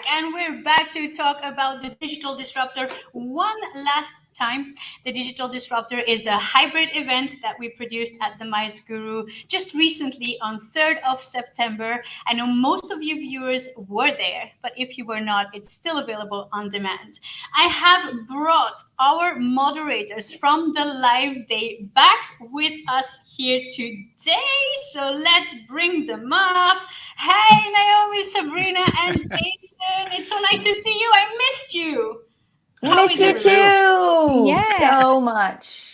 and we're back to talk about the Digital Disruptor one last time. The Digital Disruptor is a hybrid event that we produced at the Mice Guru just recently on 3rd of September. I know most of you viewers were there, but if you were not, it's still available on demand. I have brought our moderators from the live day back with us here today. So let's bring them up. Hey, Naomi, Sabrina, and Jason. It's so nice to see you. I missed you. Miss you too. Yes. So much.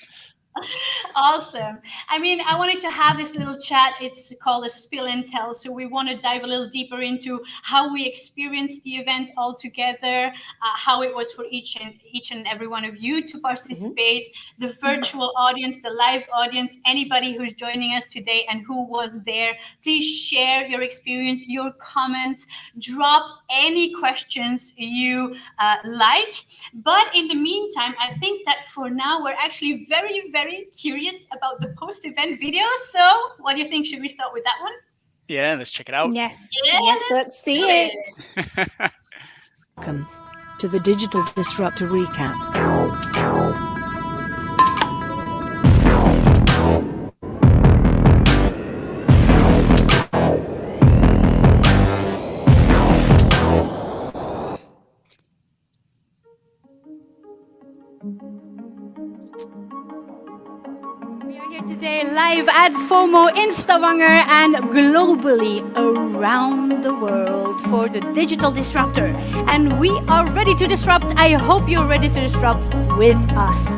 Awesome. I mean, I wanted to have this little chat. It's called a spill and tell. So we want to dive a little deeper into how we experienced the event all together, how it was for each and every one of you to participate, the virtual audience, the live audience, anybody who's joining us today and who was there. Please share your experience, your comments, drop any questions you like. But in the meantime, I think that for now, we're actually very, very curious about the post-event video. So what do you think? Should we start with that one? Yeah, let's check it out. Yes. Yeah, Yes, let's see it. Welcome to the Digital Disruptor Recap. Today live at FOMO in Stavanger and globally around the world for the Digital Disruptor. And we are ready to disrupt. I hope you're ready to disrupt with us.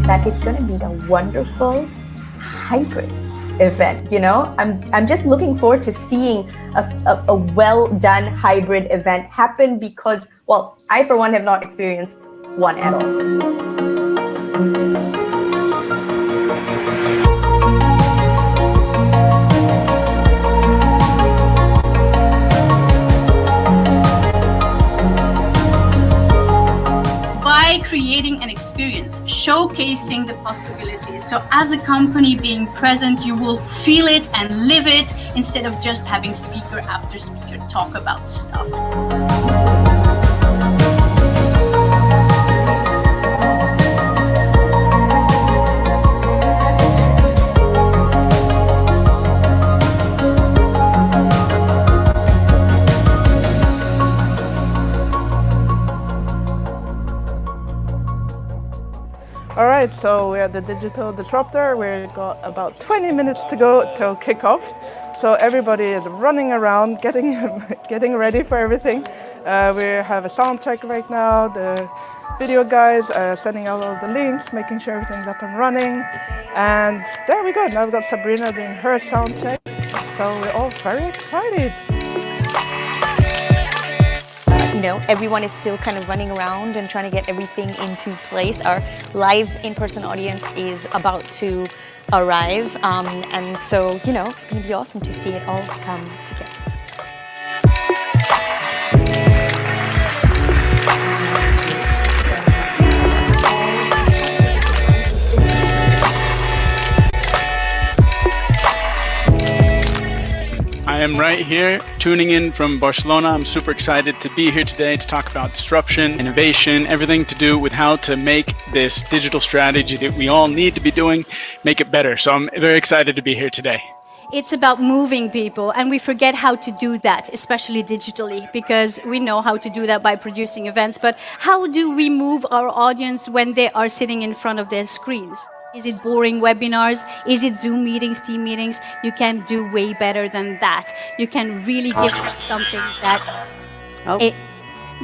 That it's going to be a wonderful hybrid event. You know, I'm just looking forward to seeing a well done hybrid event happen because, well, I for one have not experienced one at all. By creating an experience, showcasing the possibilities. So as a company being present, you will feel it and live it instead of just having speaker after speaker talk about stuff. All right, so we're at the Digital Disruptor. We've got about 20 minutes to go till kickoff. So everybody is running around, getting ready for everything. We have a sound check right now. The video guys are sending out all the links, making sure everything's up and running. And there we go. Now we've got Sabrina doing her sound check. So we're all very excited. You know, everyone is still kind of running around and trying to get everything into place. Our live in-person audience is about to arrive. And so, you know, it's going to be awesome to see it all come together. I am right here tuning in from Barcelona. I'm super excited to be here today to talk about disruption, innovation, everything to do with how to make this digital strategy that we all need to be doing, make it better. So I'm very excited to be here today. It's about moving people, and we forget how to do that, especially digitally, because we know how to do that by producing events. But how do we move our audience when they are sitting in front of their screens? Is it boring webinars? Is it Zoom meetings, team meetings? You can do way better than that. You can really give them something that...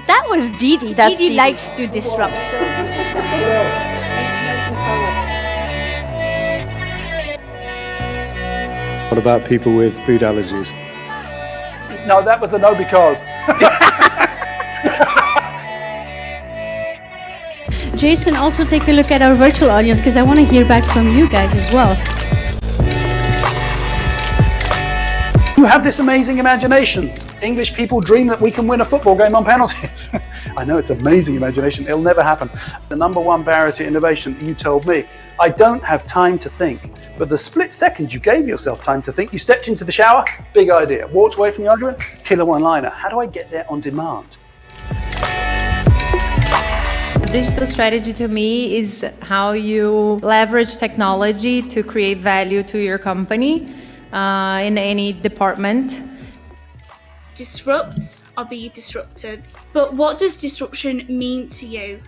that was Didi. Didi likes to disrupt. So. What about people with food allergies? No, that was the no because. Jason, also take a look at our virtual audience because I want to hear back from you guys as well. You have this amazing imagination. English people dream that we can win a football game on penalties. I know it's amazing imagination. It'll never happen. The number one barrier to innovation, you told me, I don't have time to think. But the split second you gave yourself time to think, you stepped into the shower, big idea. Walked away from the argument, killer one-liner. How do I get there on demand? Digital strategy to me is how you leverage technology to create value to your company in any department. Disrupt or be disrupted. But what does disruption mean to you?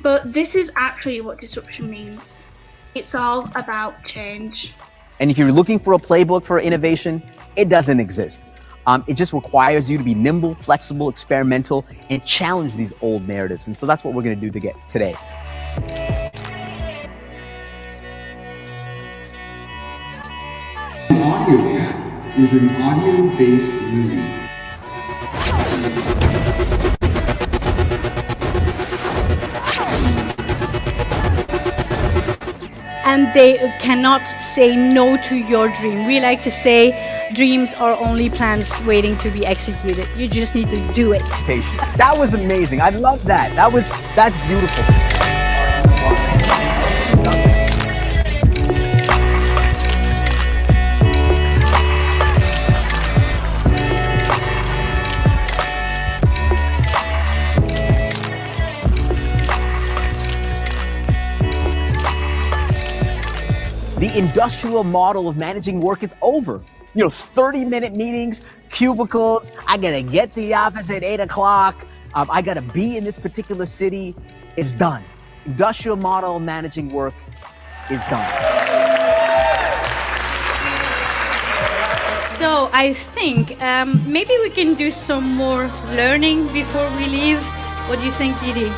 But this is actually what disruption means. It's all about change. And if you're looking for a playbook for innovation, it doesn't exist. It just requires you to be nimble, flexible, experimental, and challenge these old narratives. And so that's what we're going to do today. Audio Tech is an audio-based movie. And they cannot say no to your dream. We like to say dreams are only plans waiting to be executed. You just need to do it. That was amazing. I love that. That's beautiful. The industrial model of managing work is over. 30-minute meetings, cubicles, I gotta get to the office at 8 o'clock, I gotta be in this particular city, is done. Industrial model of managing work is done. So I think maybe we can do some more learning before we leave. What do you think, Didi?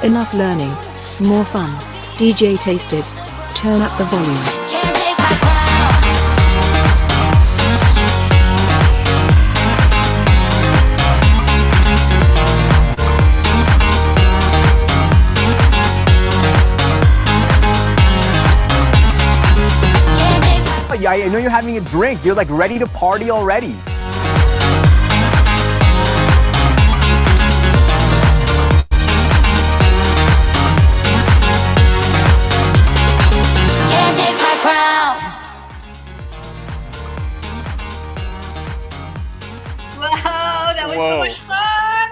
Enough learning, more fun. DJ tasted. Turn up the volume. Yeah, I know you're having a drink. You're like ready to party already. Wow, that was so much fun.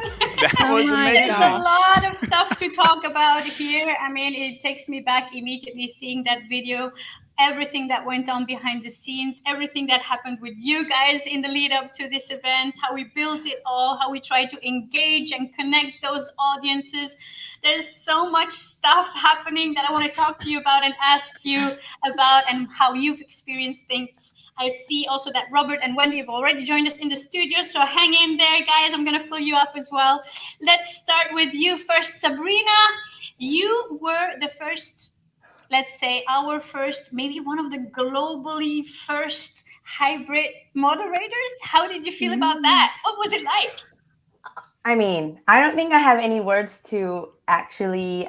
That was amazing. There's a lot of stuff to talk about here. I mean, it takes me back immediately seeing that video, everything that went on behind the scenes, everything that happened with you guys in the lead up to this event, how we built it all, how we tried to engage and connect those audiences. There's so much stuff happening that I want to talk to you about and ask you about, and how you've experienced things. I see also that Robert and Wendy have already joined us in the studio, so hang in there, guys. I'm going to pull you up as well. Let's start with you first, Sabrina. You were the first, let's say, our first, maybe one of the globally first hybrid moderators. How did you feel about that? What was it like? I mean, I don't think I have any words to actually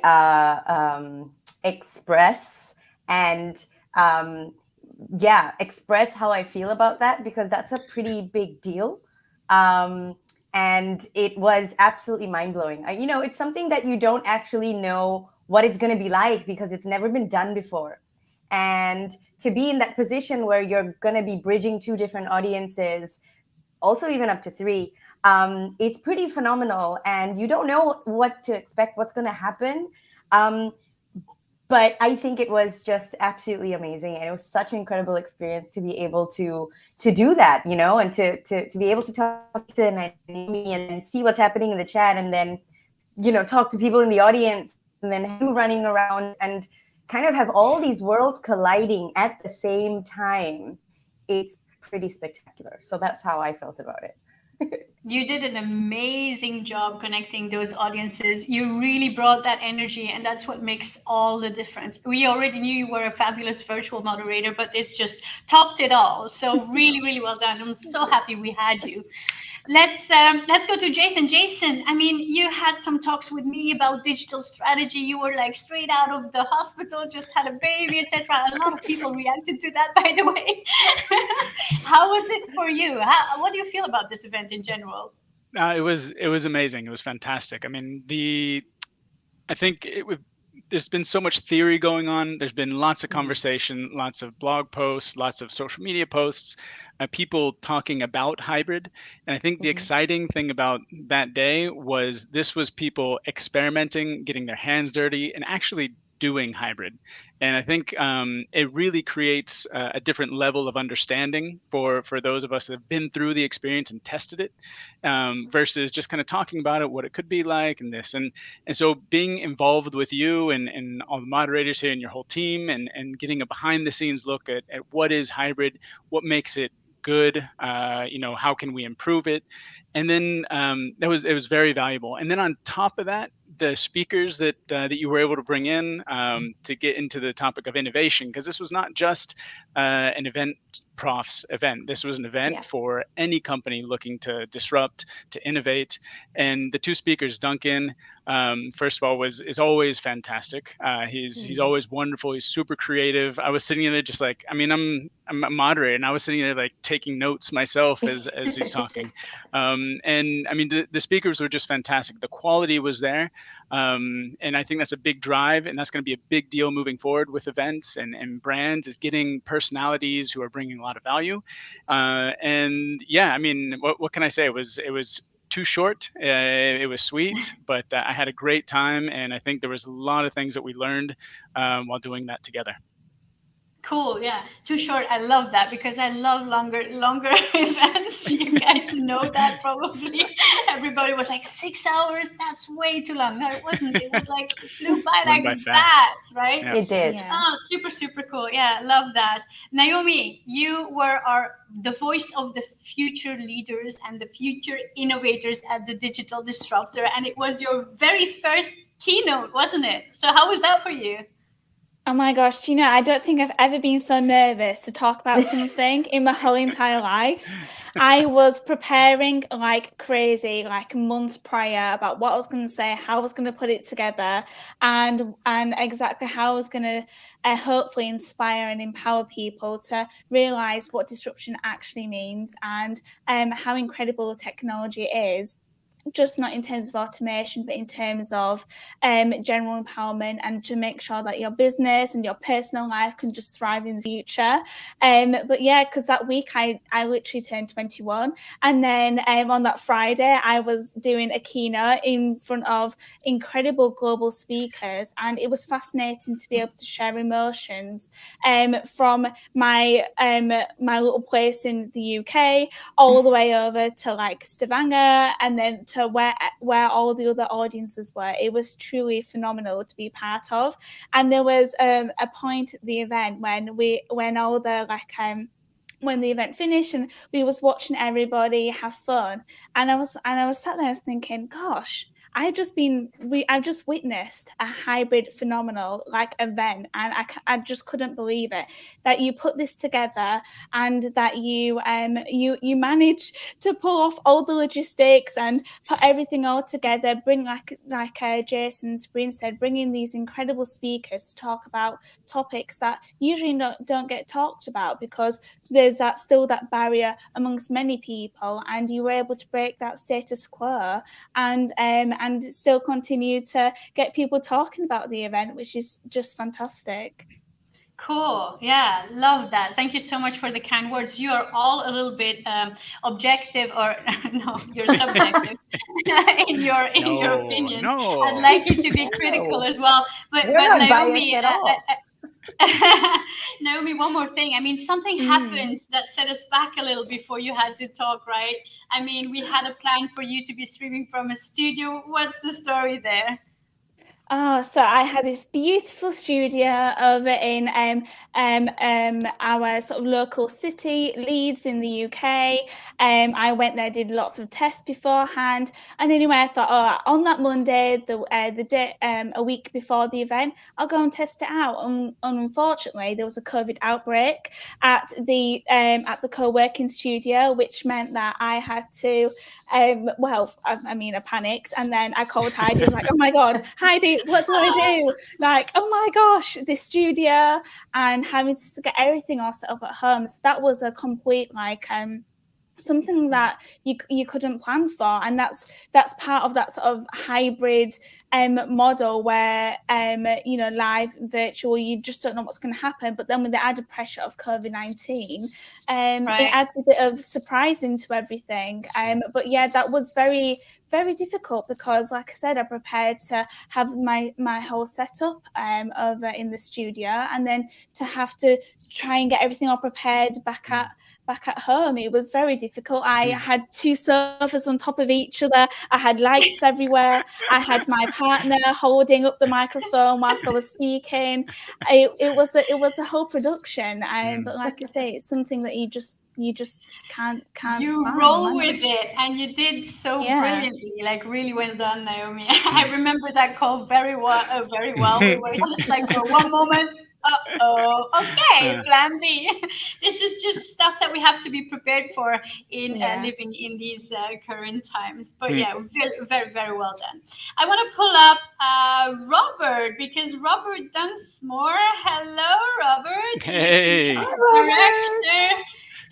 express and express how I feel about that, because that's a pretty big deal. And it was absolutely mind-blowing. It's something that you don't actually know what it's going to be like, because it's never been done before. And to be in that position where you're going to be bridging two different audiences, also even up to three, it's pretty phenomenal. And you don't know what to expect, what's going to happen. But I think it was just absolutely amazing. And it was such an incredible experience to be able to do that, and to be able to talk to Naomi and see what's happening in the chat, and then, talk to people in the audience, and then him running around and kind of have all these worlds colliding at the same time. It's pretty spectacular. So that's how I felt about it. You did an amazing job connecting those audiences. You really brought that energy, and that's what makes all the difference. We already knew you were a fabulous virtual moderator, but this just topped it all. So really, really well done. I'm so happy we had you. Let's go to Jason. Jason, I mean, you had some talks with me about digital strategy. You were like straight out of the hospital, just had a baby, etc. A lot of people reacted to that, by the way. How was it for you? What do you feel about this event in general? It was amazing. It was fantastic. I mean, I think there's been so much theory going on. There's been lots of conversation, lots of blog posts, lots of social media posts, people talking about hybrid. And I think the exciting thing about that day was this was people experimenting, getting their hands dirty, and actually doing hybrid. And I think it really creates a different level of understanding for those of us that have been through the experience and tested it, versus just kind of talking about it, what it could be like, and this. And so being involved with you and all the moderators here and your whole team, and getting a behind the scenes look at what is hybrid, what makes it good, how can we improve it, and then it was very valuable. And then on top of that, the speakers that you were able to bring in to get into the topic of innovation, because this was not just an event profs event. This was an event for any company looking to disrupt, to innovate. And the two speakers, Duncan, first of all, is always fantastic. He's always wonderful. He's super creative. I was sitting there just like, I mean, I'm a moderator, and I was sitting there like taking notes myself as he's talking. And I mean, the speakers were just fantastic. The quality was there. And I think that's a big drive, and that's going to be a big deal moving forward with events and brands, is getting personalities who are bringing a lot of value. And yeah, I mean, what can I say? It was too short. It was sweet, but I had a great time, and I think there was a lot of things that we learned while doing that together. Cool. Yeah. Too short. I love that, because I love longer events. You guys know that probably. Everybody was like 6 hours. That's way too long. No, it wasn't. It was like it flew by like that, right? Yeah. It did. Yeah. Oh, super, super cool. Yeah, love that. Naomi, you were the voice of the future leaders and the future innovators at the Digital Disruptor, and it was your very first keynote, wasn't it? So how was that for you? Oh my gosh, Gina, I don't think I've ever been so nervous to talk about something in my whole entire life. I was preparing like crazy, like months prior, about what I was going to say, how I was going to put it together, and exactly how I was going to hopefully inspire and empower people to realize what disruption actually means, and how incredible technology is. Just not in terms of automation, but in terms of general empowerment, and to make sure that your business and your personal life can just thrive in the future. But yeah, because that week I literally turned 21. And then on that Friday, I was doing a keynote in front of incredible global speakers. And it was fascinating to be able to share emotions from my my little place in the UK all the way over to like Stavanger, and then to where all the other audiences were. It was truly phenomenal to be part of. And there was a point at the event when all the when the event finished and we was watching everybody have fun, and I was sat there thinking, gosh, I've just witnessed a hybrid phenomenal like event, and I just couldn't believe it, that you put this together, and that you managed to pull off all the logistics and put everything all together, bring like Jason Spreen said, bring in these incredible speakers to talk about topics that usually don't get talked about, because there's still that barrier amongst many people, and you were able to break that status quo and still continue to get people talking about the event, which is just fantastic. Cool. Yeah, love that. Thank you so much for the kind words. You are all a little bit objective, or no, you're subjective in your opinions. No. I'd like you to be critical as well. But not Naomi, biased at all. Naomi, one more thing. I mean, something happened that set us back a little before you had to talk, right? I mean, we had a plan for you to be streaming from a studio. What's the story there? Oh, so I had this beautiful studio over in our sort of local city, Leeds in the UK. I went there, did lots of tests beforehand, and anyway, I thought, oh, on that Monday, the day a week before the event, I'll go and test it out. And unfortunately, there was a COVID outbreak at the co-working studio, which meant that I had to. I panicked, and then I called Heidi. I was like, "Oh my god, Heidi, what do I do?" Like, "Oh my gosh, this studio," and having to get everything all set up at home. So that was a complete something that you couldn't plan for, and that's part of that sort of hybrid model where live, virtual, you just don't know what's going to happen. But then with the added pressure of COVID-19, it adds a bit of surprise into everything. But yeah, that was very, very difficult because, like I said, I prepared to have my whole setup over in the studio, and then to have to try and get everything all prepared back at home. It was very difficult. I had 2 sofas on top of each other. I had lights everywhere. I had my partner holding up the microphone whilst I was speaking. It was a whole production. But like I say, it's something that you just can't you roll with it, and you did so brilliantly. Like, really well done, Naomi. I remember that call very well. We were just like, for one moment, okay, plan B. This is just stuff that we have to be prepared for in living in these current times. But yeah, very, very, very well done. I want to pull up Robert, because Robert Dunsmore. Hello, Robert. Hey. Director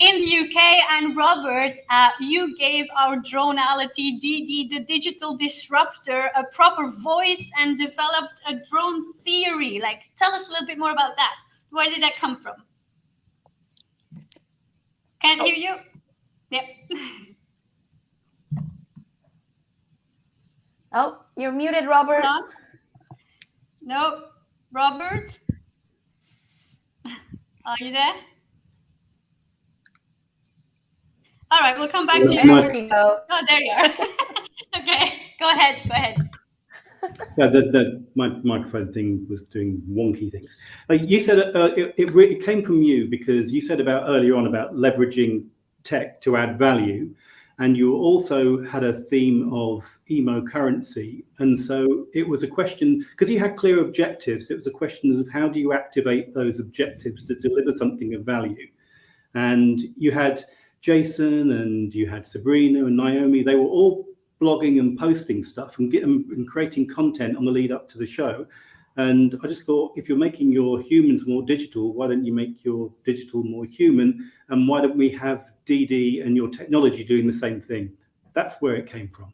in the UK. And Robert, you gave our dronality DD, the digital disruptor, a proper voice and developed a drone theory. Like, tell us a little bit more about that. Where did that come from? Can't hear you. Yep. Oh, you're muted, Robert. No, Robert, are you there? All right, we'll come back to you. There we go. Oh, there you are. Okay, go ahead. Yeah, my microphone thing was doing wonky things. You said it came from you, because you said earlier on about leveraging tech to add value, and you also had a theme of emo currency, and so it was a question, because you had clear objectives. It was a question of how do you activate those objectives to deliver something of value, and you had Jason and you had Sabrina and Naomi. They were all blogging and posting stuff and creating content on the lead up to the show. And I just thought, if you're making your humans more digital, why don't you make your digital more human? And why don't we have DD and your technology doing the same thing? That's where it came from.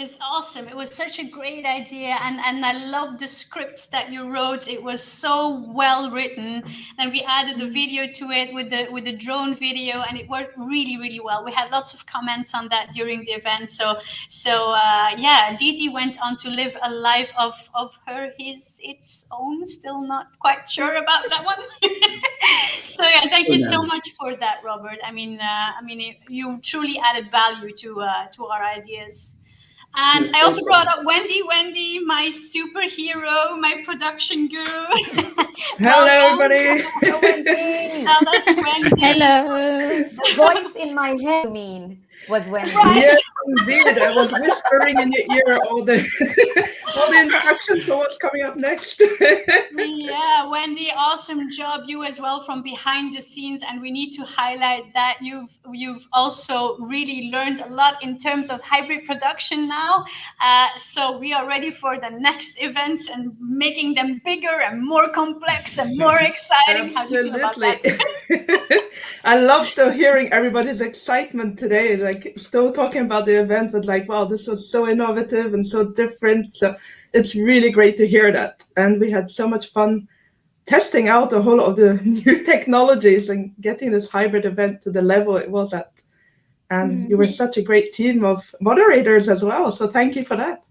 It's awesome. It was such a great idea, and I love the scripts that you wrote. It was so well written, and we added the video to it with the drone video, and it worked really, really well. We had lots of comments on that during the event. So yeah, Didi went on to live a life of its own. Still not quite sure about that one. So yeah, thank you so much for that, Robert. I mean, you truly added value to our ideas. And I also brought up Wendy, my superhero, my production guru. Hello, everybody. Hello, Wendy. Wendy. Hello. The voice in my head, you mean, was Wendy. Right. Yes, indeed. I was whispering in your ear all the instructions for what's coming up next. Yeah, Wendy, awesome job. You as well from behind the scenes, and we need to highlight that you've also really learned a lot in terms of hybrid production now. So we are ready for the next events and making them bigger and more complex and more exciting. Absolutely. How do you feel about that? I love still hearing everybody's excitement today. Like, still talking about the event, but like, wow, this was so innovative and so different. So it's really great to hear that. And we had so much fun testing out the whole of the new technologies and getting this hybrid event to the level it was at. And you were such a great team of moderators as well. So thank you for that.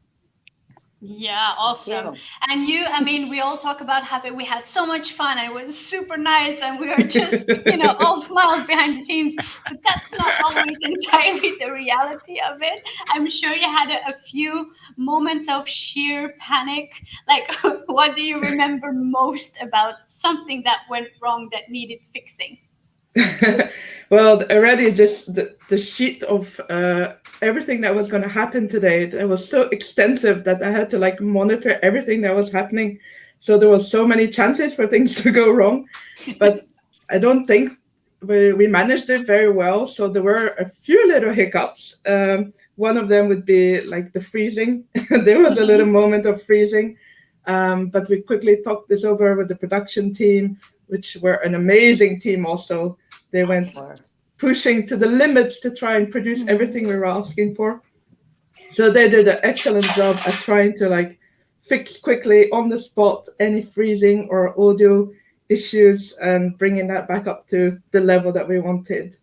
Yeah, awesome. you. And you, I mean, we all talk about we had so much fun and it was super nice and we were just, all smiles behind the scenes, but that's not always entirely the reality of it. I'm sure you had a few moments of sheer panic. Like, what do you remember most about something that went wrong that needed fixing? Well, already just the sheet of everything that was going to happen today, it was so extensive that I had to like monitor everything that was happening. So there was so many chances for things to go wrong, but I don't think we managed it very well. So there were a few little hiccups. One of them would be like the freezing. There was a little moment of freezing, but we quickly talked this over with the production team, which were an amazing team also. They went pushing to the limits to try and produce everything we were asking for. So they did an excellent job at trying to like fix quickly on the spot any freezing or audio issues and bringing that back up to the level that we wanted.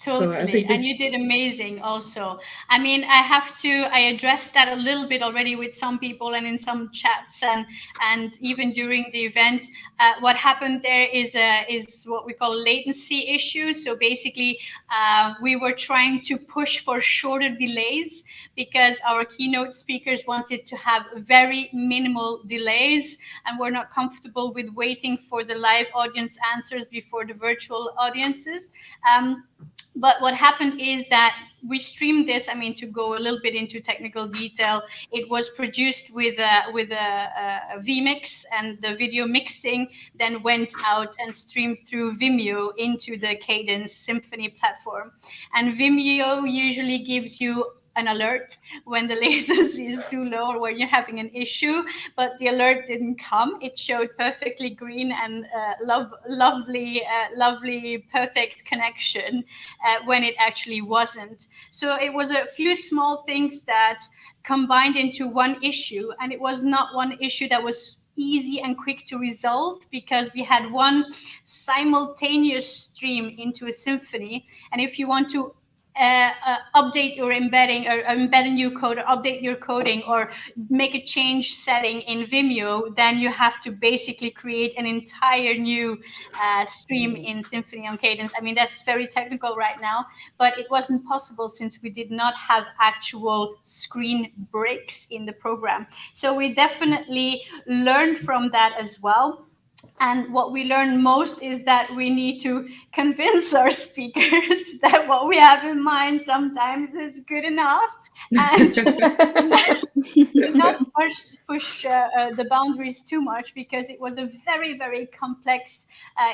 Totally. And you did amazing also. I mean, I addressed that a little bit already with some people and in some chats and even during the event. What happened there is what we call latency issues. So basically, we were trying to push for shorter delays because our keynote speakers wanted to have very minimal delays and we're not comfortable with waiting for the live audience answers before the virtual audiences. But what happened is that we streamed this. I mean, to go a little bit into technical detail, it was produced with a vMix, and the video mixing then went out and streamed through Vimeo into the Cadence Symphony platform. And Vimeo usually gives you an alert when the latency is too low or when you're having an issue, but the alert didn't come. It showed perfectly green and lovely, perfect connection when it actually wasn't. So it was a few small things that combined into one issue, and it was not one issue that was easy and quick to resolve because we had one simultaneous stream into a symphony, and if you want to update your embedding or embed a new code or update your coding or make a change setting in Vimeo, then you have to basically create an entire new stream in Symphony on Cadence. I mean, that's very technical right now, but it wasn't possible since we did not have actual screen breaks in the program. So we definitely learned from that as well. And what we learn most is that we need to convince our speakers that what we have in mind sometimes is good enough, and not push the boundaries too much, because it was a very, very complex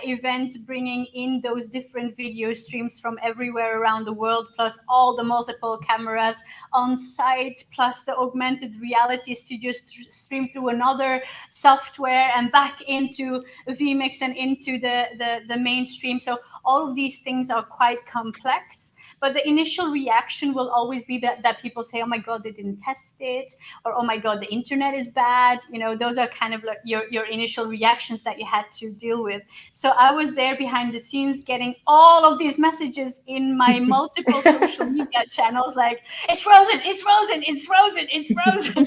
event, bringing in those different video streams from everywhere around the world, plus all the multiple cameras on site, plus the augmented reality studio stream through another software and back into vMix and into the mainstream. So all of these things are quite complex. But the initial reaction will always be that people say, oh my God, they didn't test it, or oh my God, the internet is bad. You know, those are kind of like your initial reactions that you had to deal with. So I was there behind the scenes getting all of these messages in my multiple social media channels, like, it's frozen, it's frozen, it's frozen, it's frozen.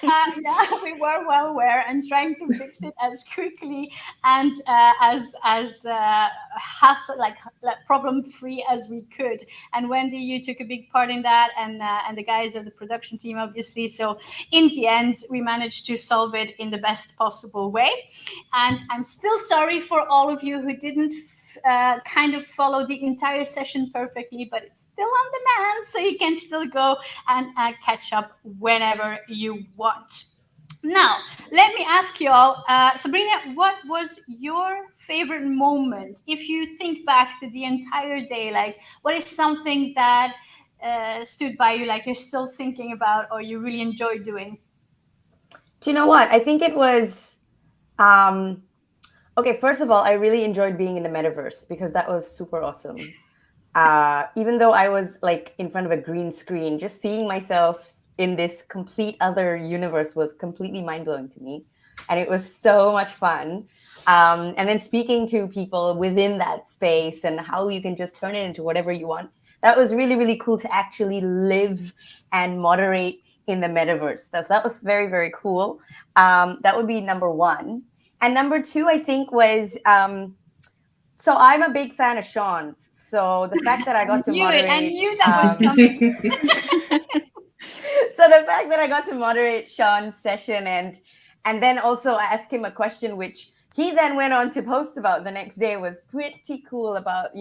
Yeah, we were well aware and trying to fix it as quickly and as hassle like problem-free as we could. And Wendy, you took a big part in that, and the guys of the production team, obviously. So in the end, we managed to solve it in the best possible way. And I'm still sorry for all of you who didn't kind of follow the entire session perfectly, but it's still on demand, so you can still go and catch up whenever you want. Now, let me ask you all, Sabrina, what was your favorite moment? If you think back to the entire day, like, what is something that stood by you, like you're still thinking about or you really enjoyed doing? Do you know what? I think it was... Okay, first of all, I really enjoyed being in the metaverse because that was super awesome. Even though I was like in front of a green screen, just seeing myself in this complete other universe was completely mind-blowing to me. And it was so much fun. And then speaking to people within that space and how you can just turn it into whatever you want. That was really, really cool to actually live and moderate in the metaverse. So that was very, very cool. That would be number one. And number two, I think, was so I'm a big fan of Sean's. So the fact that I got to moderate, I knew that was coming. So the fact that I got to moderate Sean's session and then also ask him a question, which he then went on to post about the next day, was pretty cool. About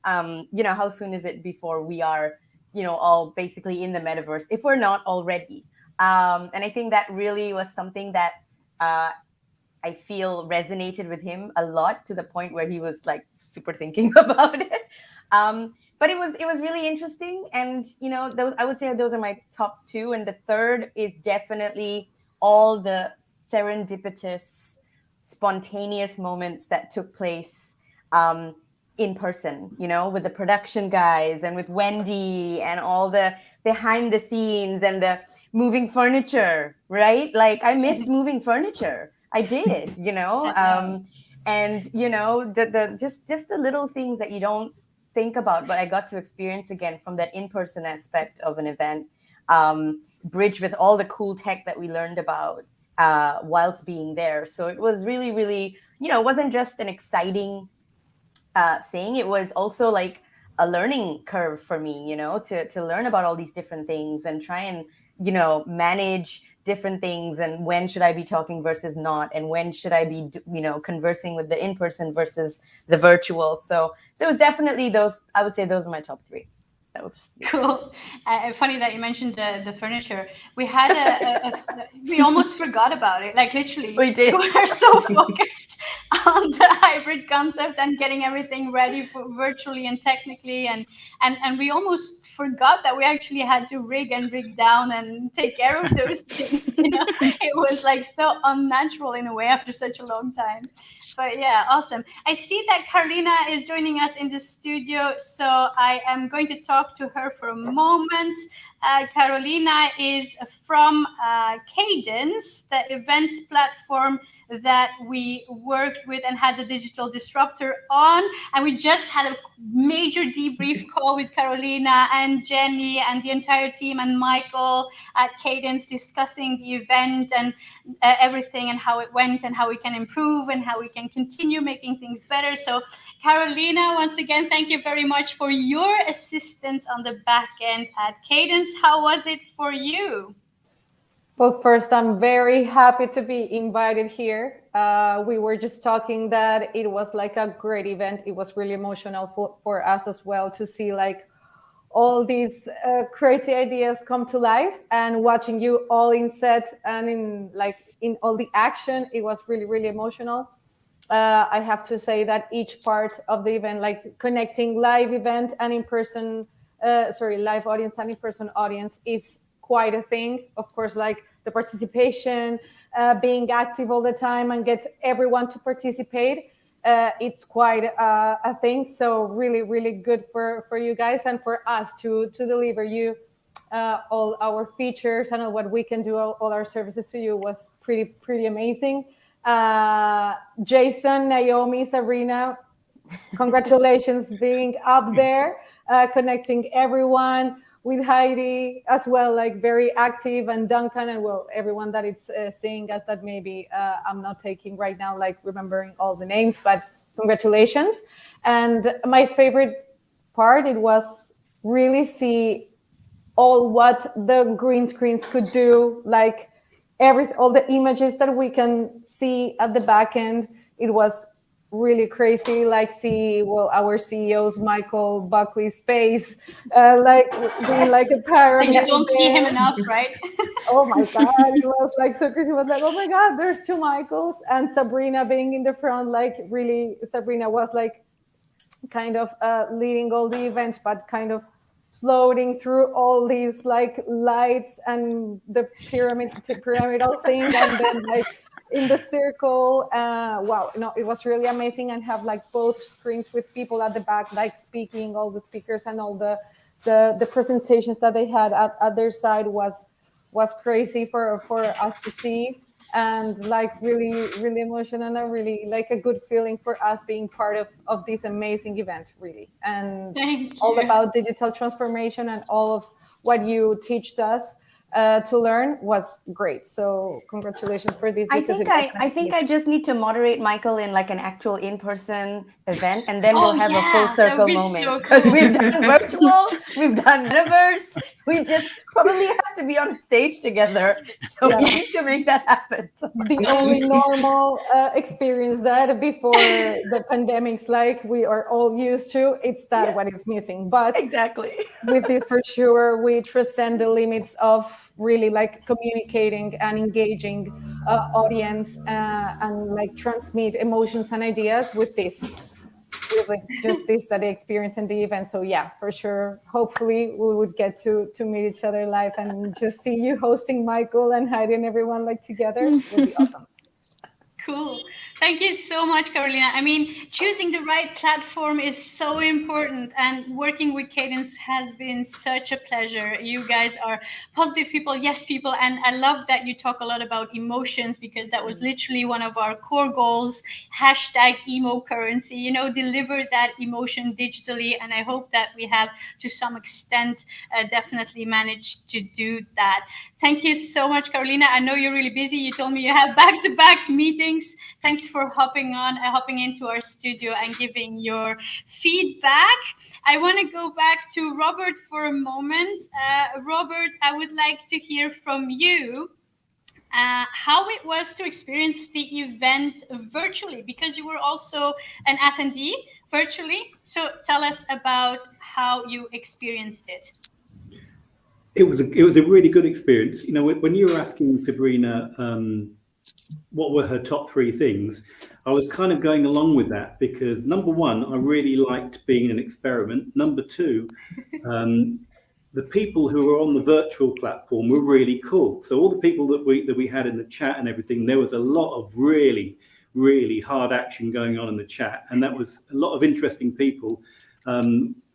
how soon is it before we are all basically in the metaverse, if we're not already. And I think that really was something that I feel resonated with him a lot, to the point where he was like super thinking about it. But it was really interesting, and I would say those are my top two. And the third is definitely all the serendipitous, spontaneous moments that took place in person, with the production guys and with Wendy and all the behind the scenes and the moving furniture, right? Like I missed moving furniture. I did, and the just the little things that you don't think about, but I got to experience again from that in-person aspect of an event, bridge with all the cool tech that we learned about whilst being there. So it was really, really, it wasn't just an exciting thing. It was also like a learning curve for me, to learn about all these different things and try and, manage different things, and when should I be talking versus not, and when should I be, conversing with the in-person versus the virtual. So it was definitely those. I would say those are my top three. That was cool. Funny that you mentioned the furniture. We had we almost forgot about it. Like literally, we did. We were so focused on the hybrid concept and getting everything ready for virtually and technically, and we almost forgot that we actually had to rig down and take care of those things. It was like so unnatural in a way after such a long time. But yeah, awesome. I see that Carolina is joining us in the studio, so I am going to talk to her for a moment. Carolina is from Cadence, the event platform that we worked with and had the digital disruptor on. And we just had a major debrief call with Carolina and Jenny and the entire team and Michael at Cadence, discussing the event and everything and how it went and how we can improve and how we can continue making things better. So Carolina, once again, thank you very much for your assistance on the back end at Cadence. How was it for you? Well, first, I'm very happy to be invited here. We were just talking that it was like a great event. It was really emotional for us as well to see like all these crazy ideas come to life, and watching you all in set and in all the action. It was really, really emotional. I have to say that each part of the event, like connecting live event and in-person, live audience and in-person audience, is quite a thing. Of course, like the participation, being active all the time and get everyone to participate, it's quite a thing. So really, really good for you guys and for us to deliver you all our features and all what we can do, all our services to you was pretty amazing. Jason, Naomi, Sabrina, congratulations being up there, connecting everyone, with Heidi as well, like very active, and Duncan, and well, everyone that is seeing us that maybe I'm not taking right now, like remembering all the names, but congratulations. And my favorite part, it was really see all what the green screens could do, like all the images that we can see at the back end. It was really crazy, like see our CEO's Michael Buckley's face, like doing like a pyramid. You don't see him enough, right? Oh my God, it was like so crazy. It was like, oh my God, there's two Michaels. And Sabrina being in the front, like really, Sabrina was like kind of leading all the events, but kind of floating through all these like lights and the pyramidal thing, and then like in the circle. Wow, no, it was really amazing, and have like both screens with people at the back, like speaking, all the speakers and all the presentations that they had at their side was crazy for us to see, and like really, really emotional, and really like a good feeling for us being part of this amazing event, really. And all about digital transformation and all of what you teach us. to learn was great. So congratulations for this. I think I just need to moderate Michael in like an actual in-person event, and then we'll have a full circle moment, because we've done virtual, we've done metaverse, we just probably have to be on a stage together. So we need to make that happen. The only normal experience that before the pandemics, like we are all used to, it's that what is missing. But exactly, with this for sure, we transcend the limits of really like communicating and engaging audience and like transmit emotions and ideas with this. With like just this that they experience in the event. So yeah, for sure. Hopefully we would get to meet each other live and just see you hosting Michael and Heidi and everyone like together. It would be awesome. Cool. Thank you so much, Carolina. I mean, choosing the right platform is so important, and working with Cadence has been such a pleasure. You guys are positive people, yes people, and I love that you talk a lot about emotions, because that was literally one of our core goals. Hashtag emo currency, you know, deliver that emotion digitally, and I hope that we have, to some extent, definitely managed to do that. Thank you so much, Carolina. I know you're really busy. You told me you have back-to-back meetings. Thanks for hopping into our studio and giving your feedback. I want to go back to Robert for a moment. Robert, I would like to hear from you how it was to experience the event virtually, because you were also an attendee virtually. So tell us about how you experienced it. It was a really good experience. You know, when you were asking Sabrina what were her top 3 things, I was kind of going along with that, because number 1, I really liked being an experiment. Number 2, the people who were on the virtual platform were really cool. So all the people that we had in the chat and everything, there was a lot of really, really hard action going on in the chat, and that was a lot of interesting people.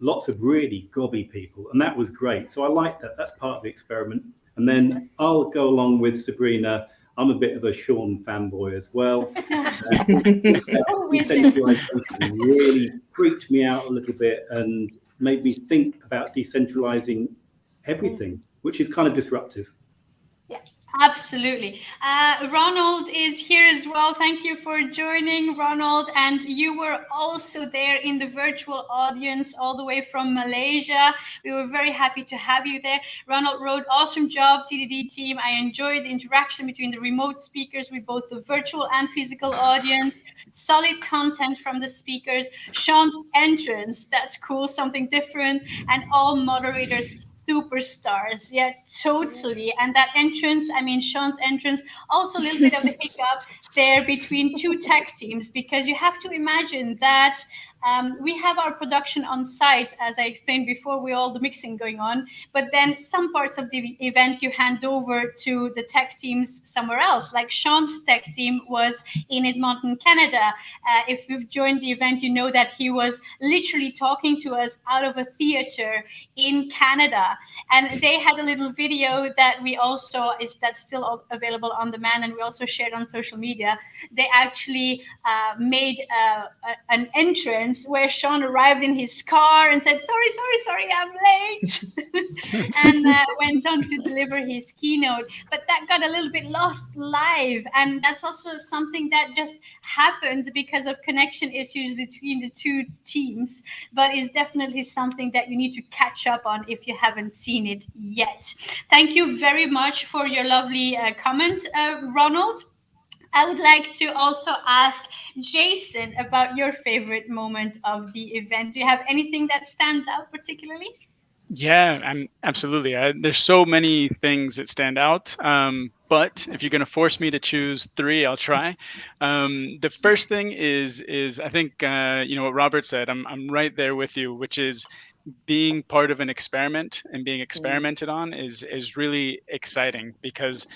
Lots of really gobby people, and that was great. So I like that. That's part of the experiment. And then I'll go along with Sabrina. I'm a bit of a Sean fanboy as well. Decentralization really freaked me out a little bit and made me think about decentralizing everything, which is kind of disruptive. Absolutely. Ronald is here as well. Thank you for joining, Ronald. And you were also there in the virtual audience all the way from Malaysia. We were very happy to have you there. Ronald wrote, awesome job, TDD team. I enjoyed the interaction between the remote speakers with both the virtual and physical audience. Solid content from the speakers. Sean's entrance, that's cool, something different. And all moderators, superstars. Yeah, totally. And that entrance, I mean, Sean's entrance, also a little bit of a hiccup there between 2 tech teams, because you have to imagine that we have our production on site, as I explained before, with all the mixing going on, but then some parts of the event you hand over to the tech teams somewhere else. Like Sean's tech team was in Edmonton, Canada. If you've joined the event, you know that he was literally talking to us out of a theater in Canada. And they had a little video that we also, that's still available on demand, and we also shared on social media. They actually made an entrance where Sean arrived in his car and said, sorry, I'm late, and went on to deliver his keynote. But that got a little bit lost live, and that's also something that just happened because of connection issues between the 2 teams, but is definitely something that you need to catch up on if you haven't seen it yet. Thank you very much for your lovely comment, Ronald. I would like to also ask Jason about your favorite moment of the event. Do you have anything that stands out particularly? Yeah, absolutely. There's so many things that stand out. But if you're going to force me to choose 3, I'll try. The first thing is I think you know what Robert said. I'm right there with you, which is being part of an experiment and being experimented on is really exciting, because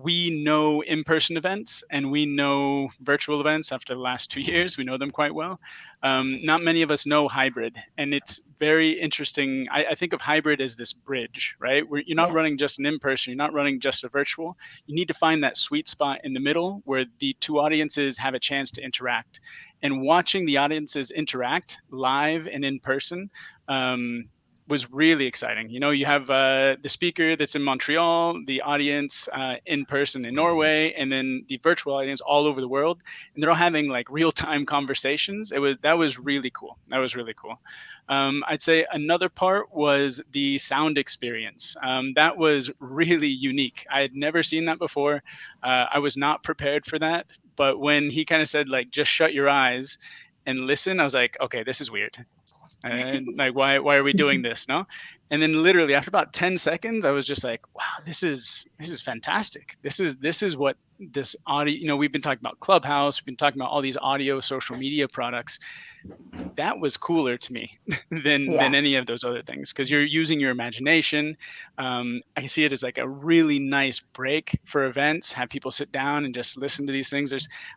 we know in-person events and we know virtual events after the last 2 years. We know them quite well. Not many of us know hybrid, and it's very interesting. I think of hybrid as this bridge, right? Where you're not running just an in-person, you're not running just a virtual. You need to find that sweet spot in the middle where the 2 audiences have a chance to interact. And watching the audiences interact live and in person, was really exciting. You know, you have the speaker that's in Montreal, the audience in person in Norway, and then the virtual audience all over the world, and they're all having like real-time conversations. That was really cool. That was really cool. I'd say another part was the sound experience. That was really unique. I had never seen that before. I was not prepared for that. But when he kind of said, like, just shut your eyes and listen, I was like, okay, this is weird. And like, why are we doing this? No? And then literally after about 10 seconds, I was just like, wow, this is fantastic. This is what this audio, you know, we've been talking about Clubhouse, we've been talking about all these audio social media products. That was cooler to me than any of those other things, because you're using your imagination. I see it as like a really nice break for events, have people sit down and just listen to these things.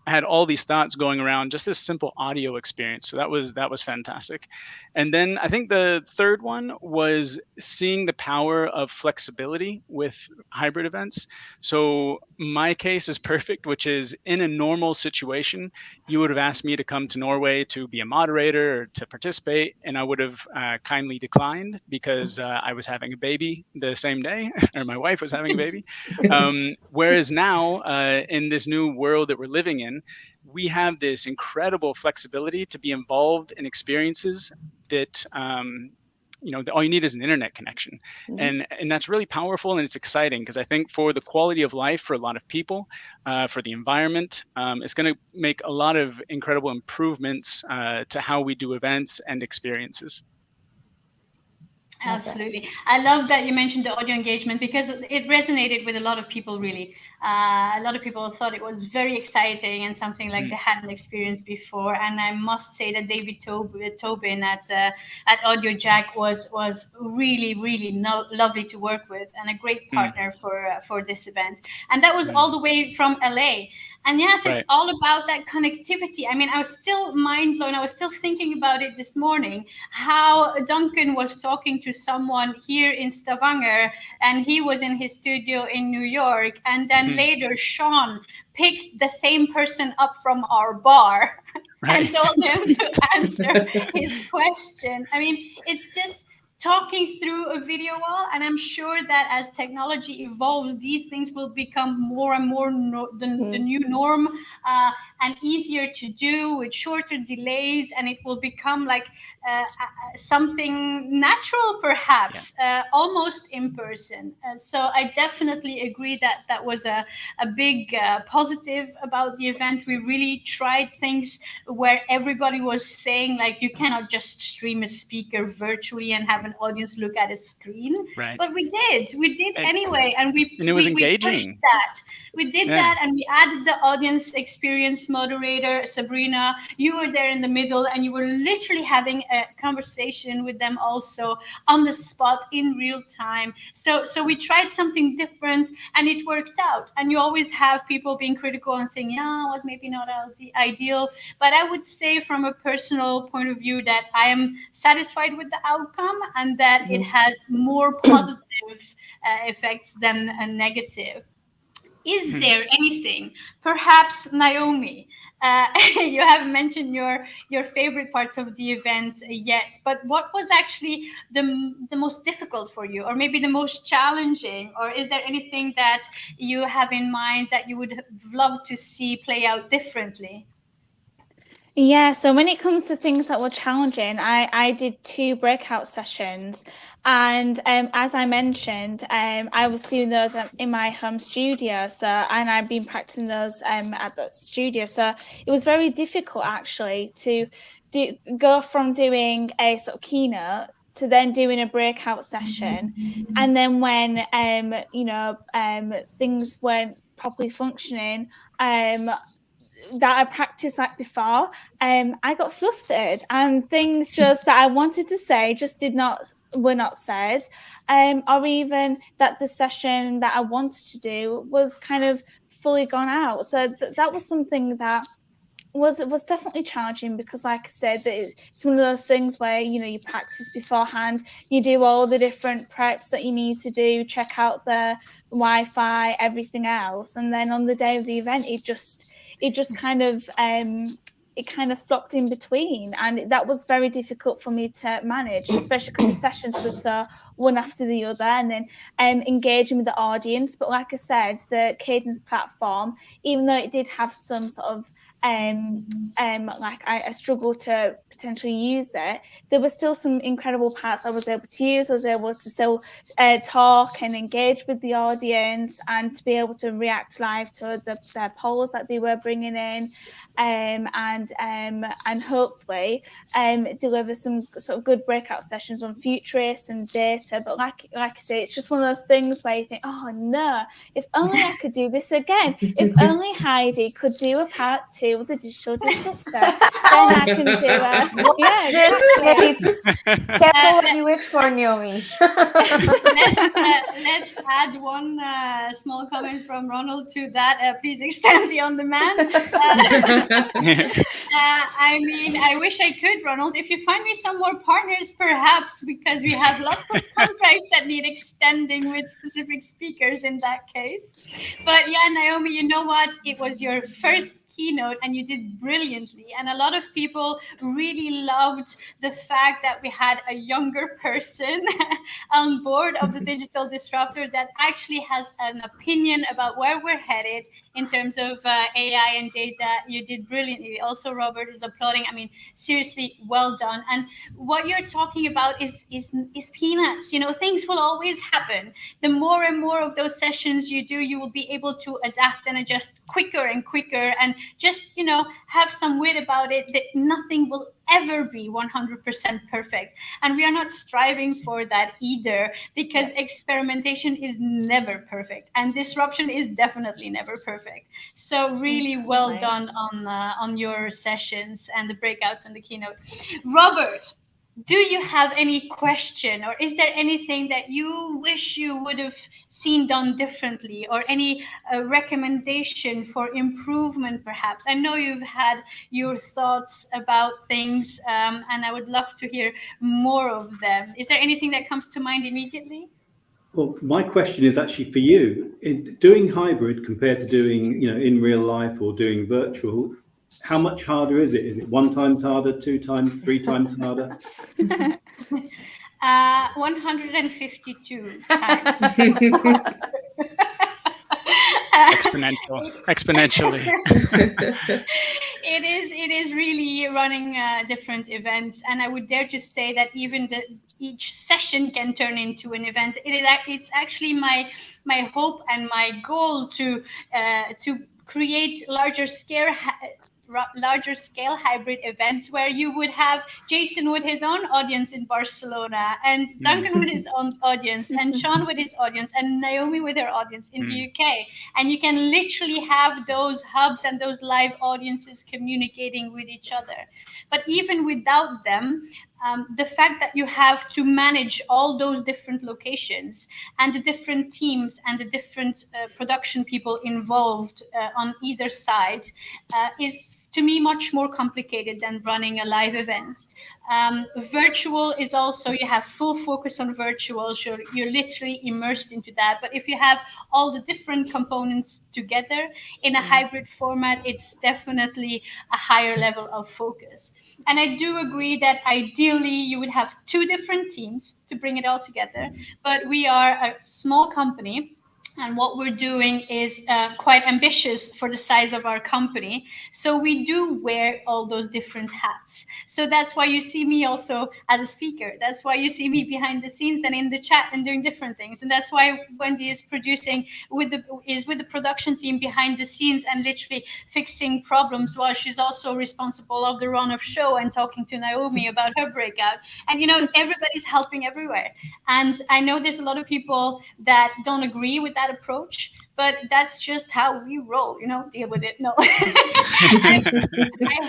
I had all these thoughts going around just this simple audio experience. So that was fantastic. And then I think the third one was seeing the power of flexibility with hybrid events. So my case is perfect, which is in a normal situation, you would have asked me to come to Norway to be a moderator or to participate, and I would have kindly declined because I was having a baby the same day, or my wife was having a baby. Whereas now, in this new world that we're living in, we have this incredible flexibility to be involved in experiences that you know, all you need is an internet connection. And that's really powerful, and it's exciting, because I think for the quality of life for a lot of people, for the environment, it's going to make a lot of incredible improvements to how we do events and experiences. Absolutely. I love that you mentioned the audio engagement, because it resonated with a lot of people, really. A lot of people thought it was very exciting and something like they hadn't experienced before. And I must say that David Tobin at Audio Jack was really, really lovely to work with, and a great partner for this event. And that was all the way from LA. And yes, it's all about that connectivity. I mean, I was still mind blown. I was still thinking about it this morning, how Duncan was talking to someone here in Stavanger, and he was in his studio in New York. And then later, Sean picked the same person up from our bar and told him to answer his question. I mean, it's just talking through a video wall, and I'm sure that as technology evolves, these things will become more and more the new norm, and easier to do with shorter delays, and it will become like something natural, perhaps, almost in person. So I definitely agree that that was a big positive about the event. We really tried things where everybody was saying, like, you cannot just stream a speaker virtually and have an audience look at a screen, but we did anyway, and it was engaging. We did that, and we added the audience experience moderator, Sabrina. You were there in the middle, and you were literally having a conversation with them also on the spot in real time. So we tried something different, and it worked out. And you always have people being critical and saying, yeah, it was maybe not ideal, but I would say from a personal point of view that I am satisfied with the outcome, and that it had more positive effects than a negative. Is there anything, perhaps Naomi, you haven't mentioned your favorite parts of the event yet, but what was actually the most difficult for you, or maybe the most challenging, or is there anything that you have in mind that you would love to see play out differently? Yeah, so when it comes to things that were challenging, I did 2 breakout sessions, and as I mentioned, I was doing those in my home studio, and I've been practicing those at the studio, so it was very difficult actually to go from doing a sort of keynote to then doing a breakout session, and then when things weren't properly functioning, that I practiced like before, I got flustered, and things just that I wanted to say just were not said, or even that the session that I wanted to do was kind of fully gone out. So that was something that was definitely challenging, because like I said, it's one of those things where you practice beforehand, you do all the different preps that you need to do, check out the Wi-Fi, everything else, and then on the day of the event it just kind of it kind of flopped in between, and that was very difficult for me to manage, especially because the sessions were so one after the other, and then engaging with the audience. But like I said, the Cadence platform, even though it did have some sort of like I struggled to potentially use it, there were still some incredible parts I was able to use. I was able to still talk and engage with the audience, and to be able to react live to the polls that they were bringing in, and hopefully deliver some sort of good breakout sessions on futurists and data. But like I say, it's just one of those things where you think, oh no, if only I could do this again. If only Heidi could do a part 2 of the Digital Disruptor, then I can do a Watch this space. Careful what you wish for, Naomi. Let's add one small comment from Ronald to that. Please extend the on-demand. I mean, I wish I could, Ronald. If you find me some more partners, perhaps, because we have lots of contracts that need extending with specific speakers in that case. But yeah, Naomi, you know what? It was your first keynote and you did brilliantly, and a lot of people really loved the fact that we had a younger person on board of the Digital Disruptor that actually has an opinion about where we're headed in terms of AI and data. You did brilliantly. Also, Robert is applauding. I mean, seriously, well done. And what you're talking about is peanuts. You know, things will always happen. The more and more of those sessions you do, you will be able to adapt and adjust quicker and quicker, and just, you know, have some wit about it, that nothing will ever be 100% perfect. And we are not striving for that either, because experimentation is never perfect and disruption is definitely never perfect. So really well done on your sessions and the breakouts and the keynote. Robert, do you have any question, or is there anything that you wish you would have seen done differently, or any recommendation for improvement perhaps? I know you've had your thoughts about things, and I would love to hear more of them. Is there anything that comes to mind immediately? Well, my question is actually for you. In doing hybrid compared to doing, you know, in real life or doing virtual, how much harder is it? Is it 1 times harder, 2 times, 3 times harder? 152 times. Exponentially. It is really running different events, and I would dare to say that even each session can turn into an event. It's actually my hope and my goal to create larger scale hybrid events where you would have Jason with his own audience in Barcelona, and Duncan with his own audience, and Sean with his audience, and Naomi with her audience in the UK. And you can literally have those hubs and those live audiences communicating with each other. But even without them, the fact that you have to manage all those different locations and the different teams and the different production people involved on either side is, to me, much more complicated than running a live event. Virtual is also, you have full focus on virtual, so you're literally immersed into that. But if you have all the different components together in a hybrid format, it's definitely a higher level of focus. And I do agree that ideally you would have 2 different teams to bring it all together. But we are a small company, and what we're doing is quite ambitious for the size of our company. So we do wear all those different hats. So that's why you see me also as a speaker. That's why you see me behind the scenes and in the chat and doing different things. And that's why Wendy is producing with the production team behind the scenes and literally fixing problems, while she's also responsible of the run of show and talking to Naomi about her breakout. And, you know, everybody's helping everywhere. And I know there's a lot of people that don't agree with that approach, but that's just how we roll, you know, deal with it. No. I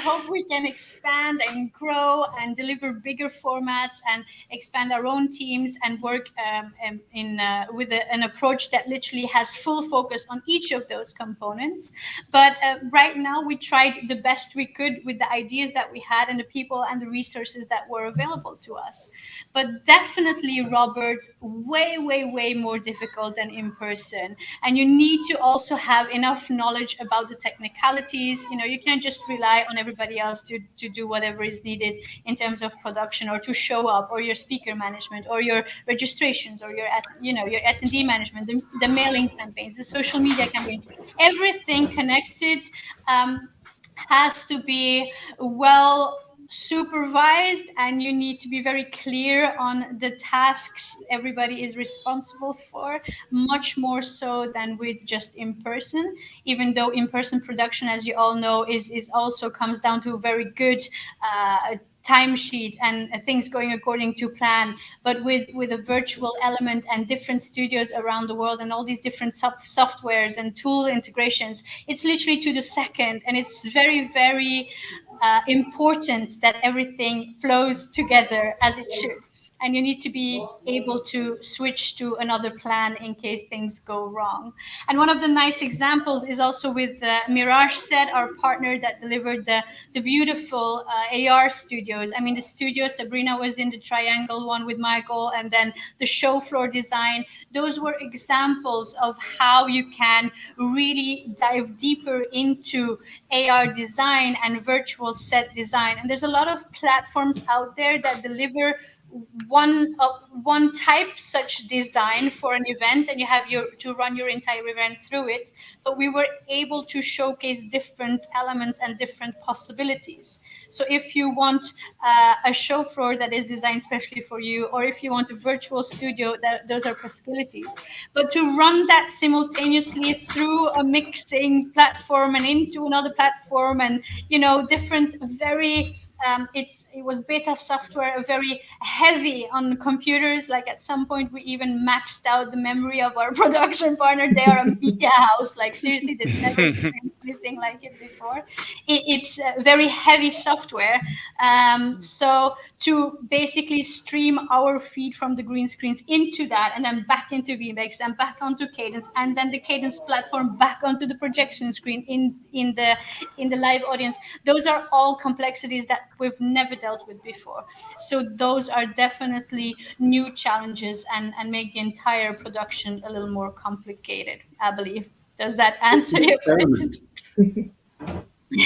hope we can expand and grow and deliver bigger formats and expand our own teams and work with an approach that literally has full focus on each of those components. But right now we tried the best we could with the ideas that we had and the people and the resources that were available to us. But definitely, Robert, way, way, way more difficult than in person. And you need to also have enough knowledge about the technicalities. You can't just rely on everybody else to do whatever is needed in terms of production, or to show up, or your speaker management, or your registrations, or your attendee management, the mailing campaigns, the social media campaigns. Everything connected has to be well supervised, and you need to be very clear on the tasks everybody is responsible for, much more so than with just in person, even though in-person production, as you all know, is also comes down to a very good timesheet and things going according to plan. But with a virtual element and different studios around the world and all these different softwares and tool integrations, it's literally to the second, and it's very, very important that everything flows together as it should. And you need to be able to switch to another plan in case things go wrong. And one of the nice examples is also with Mirage Set, our partner that delivered the beautiful AR studios. I mean, the studio, Sabrina was in the triangle one with Michael, and then the show floor design. Those were examples of how you can really dive deeper into AR design and virtual set design. And there's a lot of platforms out there that deliver one type such design for an event, and you have to run your entire event through it. But we were able to showcase different elements and different possibilities. So if you want a show floor that is designed specially for you, or if you want a virtual studio, those are possibilities. But to run that simultaneously through a mixing platform and into another platform, and different very it was beta software, very heavy on computers. Like at some point, we even maxed out the memory of our production partner. They are a media house. Like seriously, they've never experienced anything like it before. It's very heavy software. So to basically stream our feed from the green screens into that, and then back into VMix, and back onto Cadence, and then the Cadence platform back onto the projection screen in the live audience. Those are all complexities that we've never dealt with before. So those are definitely new challenges and make the entire production a little more complicated, I believe. Does that answer your question?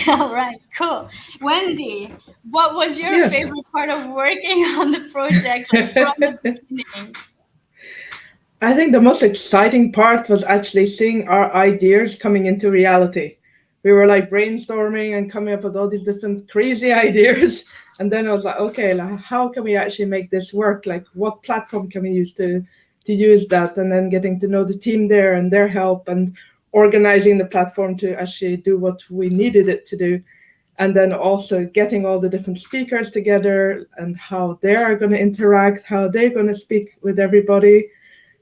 All right, cool. Wendy, what was your favorite part of working on the project from the beginning? I think the most exciting part was actually seeing our ideas coming into reality. We were like brainstorming and coming up with all these different crazy ideas. And then I was like, okay, like, how can we actually make this work? Like, what platform can we use to use that? And then getting to know the team there and their help, and organizing the platform to actually do what we needed it to do. And then also getting all the different speakers together and how they are going to interact, how they're going to speak with everybody.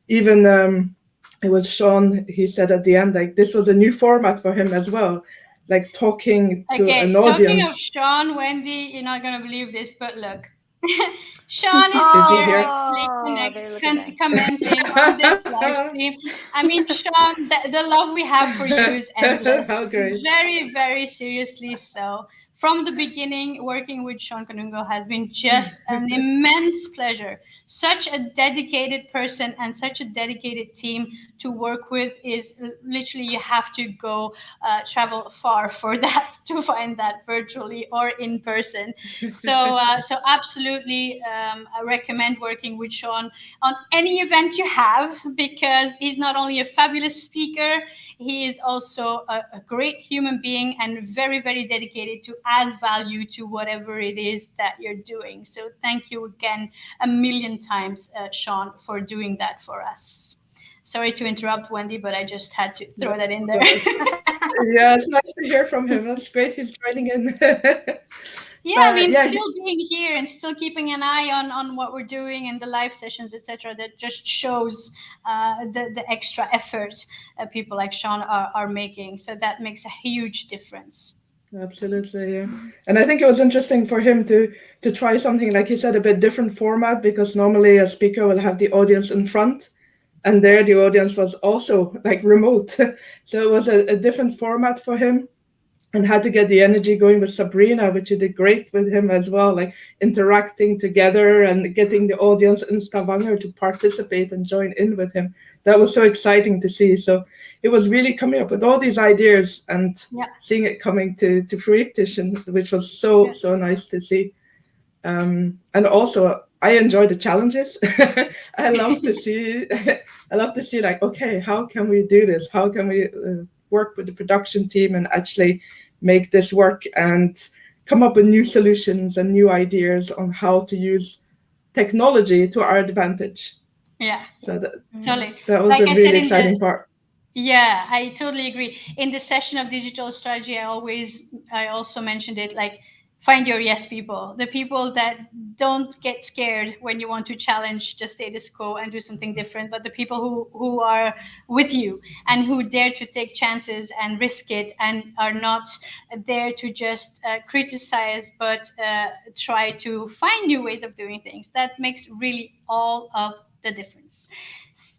Even it was Sean, he said at the end, like, this was a new format for him as well, like talking to an audience. Talking of Sean, Wendy, you're not going to believe this, but look. Sean is here commenting on this live stream. I mean, Sean, the love we have for you is endless. How great. Very, very seriously so. From the beginning, working with Sean Kanungo has been just an immense pleasure. Such a dedicated person and such a dedicated team to work with is literally, you have to go travel far for that, to find that virtually or in person. So absolutely, I recommend working with Sean on any event you have, because he's not only a fabulous speaker, he is also a great human being and very, very dedicated to add value to whatever it is that you're doing. So thank you again a million times, Sean, for doing that for us. Sorry to interrupt, Wendy, but I just had to throw that in there. Yeah, it's nice to hear from him. That's great he's joining in. Yeah, I mean, still being here and still keeping an eye on what we're doing and the live sessions, etc. That just shows the extra effort people like Sean are making. So that makes a huge difference. Absolutely, yeah. And I think it was interesting for him to try something, like he said, a bit different format, because normally a speaker will have the audience in front, and there the audience was also like remote. So it was a different format for him. and had to get the energy going with Sabrina, which you did great with him as well, like interacting together and getting the audience in Stavanger to participate and join in with him. That was so exciting to see. So it was really coming up with all these ideas and seeing it coming to fruition, which was so nice to see. And also I enjoy the challenges. I love to see like, okay, how can we do this? How can we work with the production team and actually make this work and come up with new solutions and new ideas on how to use technology to our advantage. Yeah. So totally. that was like a really exciting part. Yeah, I totally agree. In the session of digital strategy, I also mentioned it, like, find your yes people, the people that don't get scared when you want to challenge the status quo and do something different, but the people who are with you and who dare to take chances and risk it and are not there to just criticize, but try to find new ways of doing things. That makes really all of the difference.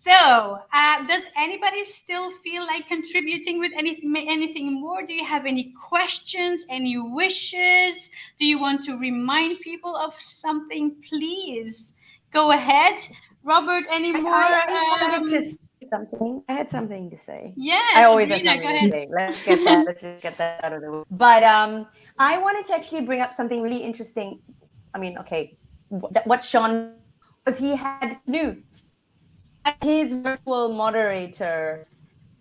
So, does anybody still feel like contributing with anything more? Do you have any questions, any wishes? Do you want to remind people of something? Please go ahead. Robert, any more? I wanted to say something. I had something to say. Yes, I always Sabrina, have something to say. Let's just get that out of the way. But I wanted to actually bring up something really interesting. I mean, okay, what Sean was, he had Knut, his virtual moderator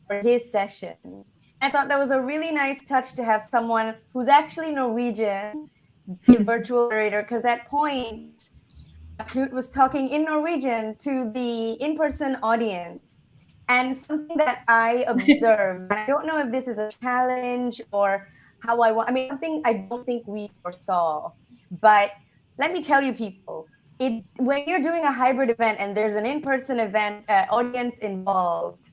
for his session. I thought that was a really nice touch to have someone who's actually Norwegian be a virtual moderator, because at that point, Knut was talking in Norwegian to the in-person audience. And something that I observed, I don't know if this is a challenge or how something I don't think we foresaw, but let me tell you, people, when you're doing a hybrid event and there's an in-person event, audience involved,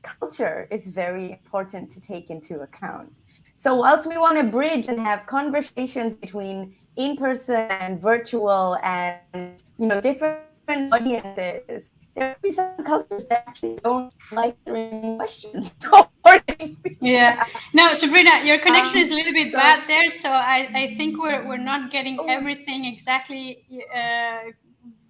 culture is very important to take into account. So whilst we want to bridge and have conversations between in-person and virtual and different audiences, there will be some cultures that actually don't like answering questions. Yeah. No, Sabrina, your connection is a little bit bad there, so I think we're not getting everything exactly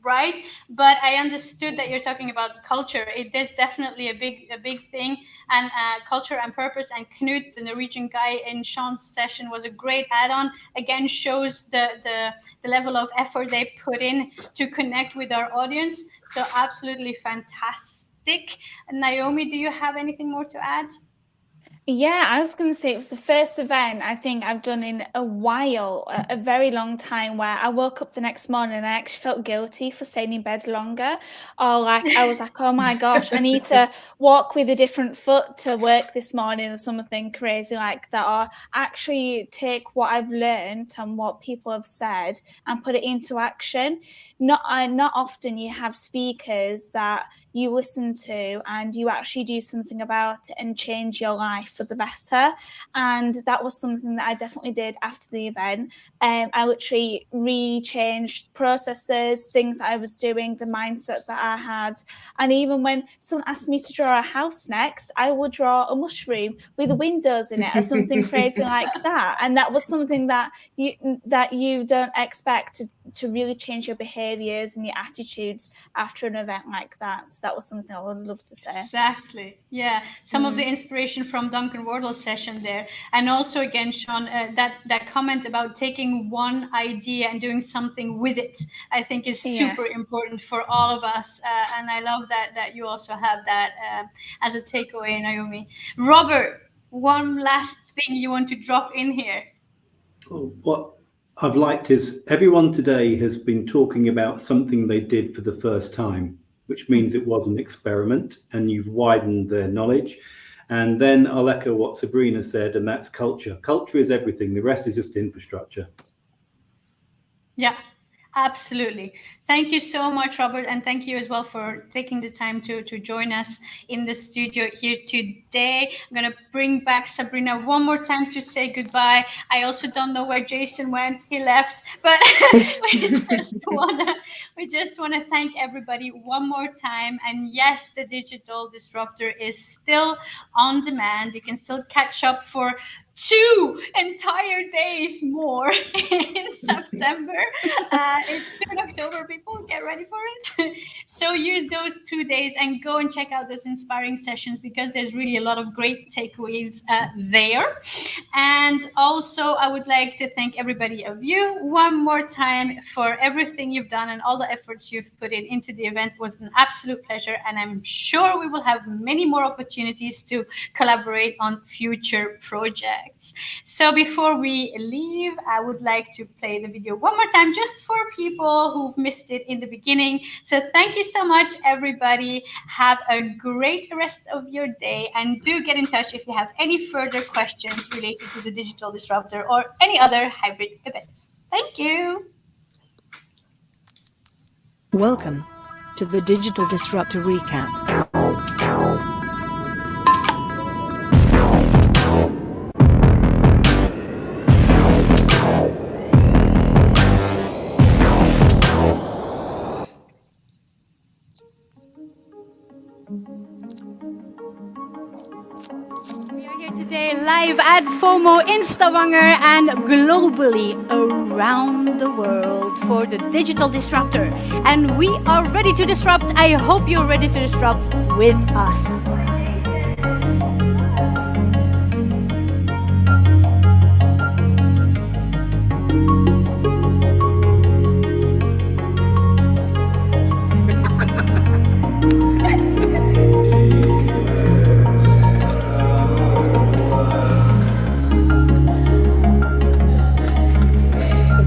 right, but I understood that you're talking about culture. It is definitely a big thing, and culture and purpose. And Knut, the Norwegian guy in Sean's session, was a great add-on. Again, shows the level of effort they put in to connect with our audience. So absolutely fantastic. Naomi, do you have anything more to add? Yeah, I was going to say it was the first event I think I've done in a while, a very long time, where I woke up the next morning and I actually felt guilty for staying in bed longer. Or like I was like, oh my gosh, I need to walk with a different foot to work this morning or something crazy like that. Or actually take what I've learned and what people have said and put it into action. Not often you have speakers that you listen to and you actually do something about it and change your life for the better. And that was something that I definitely did after the event. I literally re-changed processes, things that I was doing, the mindset that I had. And even when someone asked me to draw a house next, I would draw a mushroom with windows in it or something crazy like that. And that was something that you don't expect to really change your behaviors and your attitudes after an event like that. So that was something I would love to say. Exactly. Yeah. Some of the inspiration from Duncan Wardle's session there. And also, again, Sean, that comment about taking one idea and doing something with it, I think is super important for all of us. And I love that you also have that as a takeaway, Naomi. Robert, one last thing you want to drop in here? What I've liked is everyone today has been talking about something they did for the first time, which means it was an experiment and you've widened their knowledge. And then I'll echo what Sabrina said, and that's culture. Culture is everything. The rest is just infrastructure. Yeah, absolutely. Thank you so much, Robert, and thank you as well for taking the time to join us in the studio here today. I'm going to bring back Sabrina one more time to say goodbye. I also don't know where Jason went. He left, but we just want to thank everybody one more time. And yes, the Digital Disruptor is still on demand. You can still catch up for 2 entire days more in September. It's soon October, people, get ready for it. So use those 2 days and go and check out those inspiring sessions, because there's really a lot of great takeaways there. And also, I would like to thank everybody of you one more time for everything you've done and all the efforts you've put into the event. It was an absolute pleasure, and I'm sure we will have many more opportunities to collaborate on future projects. So before we leave, I would like to play the video one more time, just for people who've missed it in the beginning. So thank you so much, everybody. Have a great rest of your day, and do get in touch if you have any further questions related to the Digital Disruptor or any other hybrid events. Thank you. Welcome to the Digital Disruptor Recap. We are here today live at FOMO in Stavanger and globally around the world for the Digital Disruptor. And we are ready to disrupt. I hope you're ready to disrupt with us.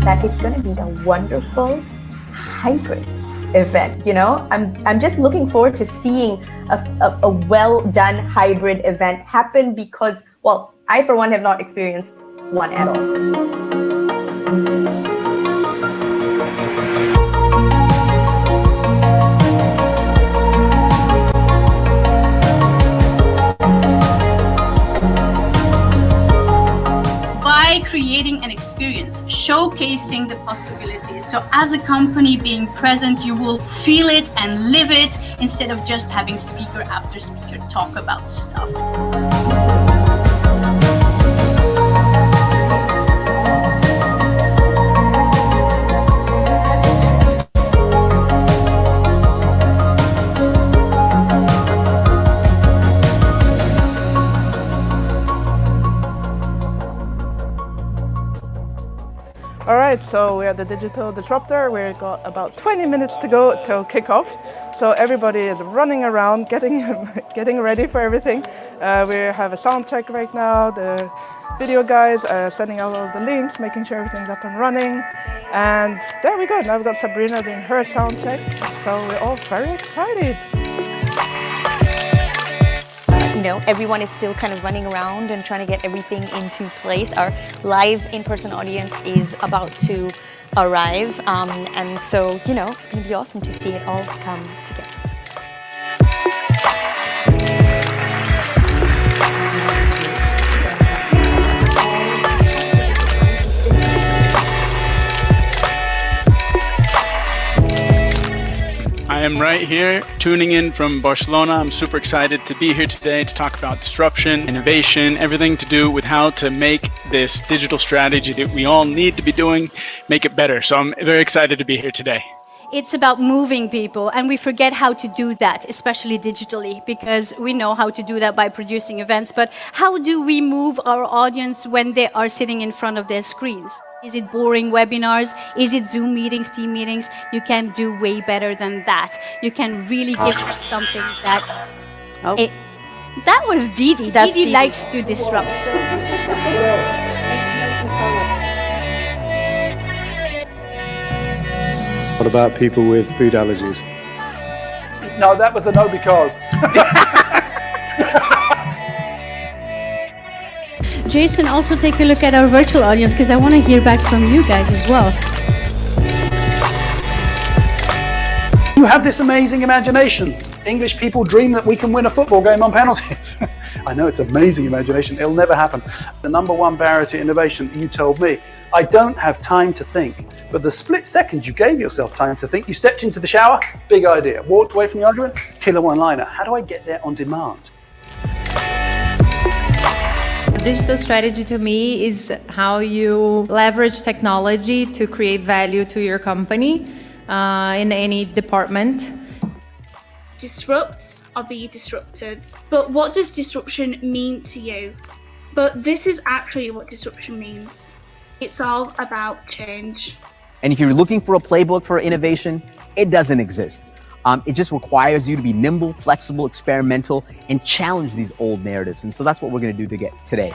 That it's going to be a wonderful hybrid event. You know, I'm just looking forward to seeing a well done hybrid event happen, because, well, I for one have not experienced one at all. Creating an experience, showcasing the possibilities. So as a company being present, you will feel it and live it, instead of just having speaker after speaker talk about stuff. All right, so we're at the Digital Disruptor. We've got about 20 minutes to go till kickoff. So everybody is running around, getting ready for everything. We have a sound check right now. The video guys are sending out all the links, making sure everything's up and running. And there we go. Now we've got Sabrina doing her sound check. So we're all very excited. You know, everyone is still kind of running around and trying to get everything into place. Our live in-person audience is about to arrive. And so, you know, it's going to be awesome to see it all come together. I am right here tuning in from Barcelona. I'm super excited to be here today to talk about disruption, innovation, everything to do with how to make this digital strategy that we all need to be doing, make it better. So I'm very excited to be here today. It's about moving people, and we forget how to do that, especially digitally, because we know how to do that by producing events. But how do we move our audience when they are sitting in front of their screens? Is it boring webinars? Is it Zoom meetings, team meetings? You can do way better than that. You can really give them something that... that was Didi. Didi likes to disrupt. What about people with food allergies? No, that was the no because. Jason, also take a look at our virtual audience, because I want to hear back from you guys as well. You have this amazing imagination. English people dream that we can win a football game on penalties. I know it's amazing imagination. It'll never happen. The number one barrier to innovation, you told me, I don't have time to think. But the split second you gave yourself time to think, you stepped into the shower, big idea. Walked away from the argument, killer one-liner. How do I get there on demand? Digital strategy to me is how you leverage technology to create value to your company in any department. Disrupt or be disrupted. But what does disruption mean to you? But this is actually what disruption means. It's all about change. And if you're looking for a playbook for innovation, it doesn't exist. It just requires you to be nimble, flexible, experimental, and challenge these old narratives. And so that's what we're going to do today.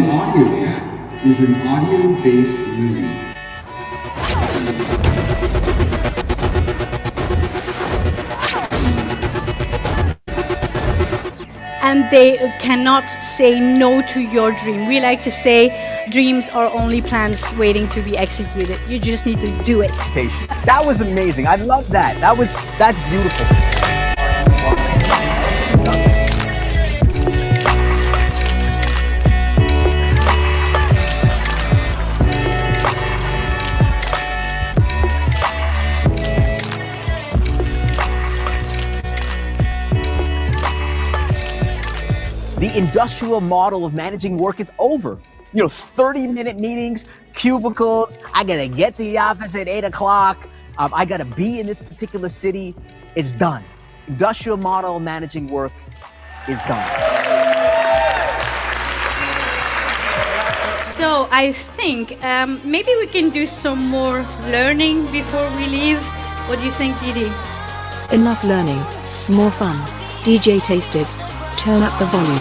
Audio Tech is an audio-based movie. And they cannot say no to your dream. We like to say dreams are only plans waiting to be executed. You just need to do it. That was amazing. I love that. That's beautiful. The industrial model of managing work is over. 30-minute meetings, cubicles, I gotta get to the office at 8 o'clock, I gotta be in this particular city, it's done. Industrial model of managing work is done. So I think maybe we can do some more learning before we leave. What do you think, Didi? Enough learning, more fun. DJ Tasted. Turn up the volume.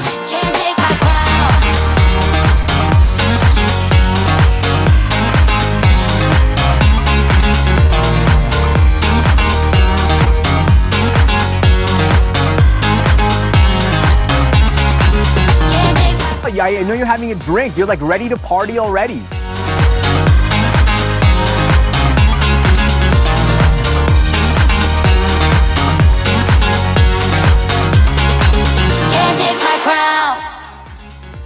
I know you're having a drink. You're like ready to party already.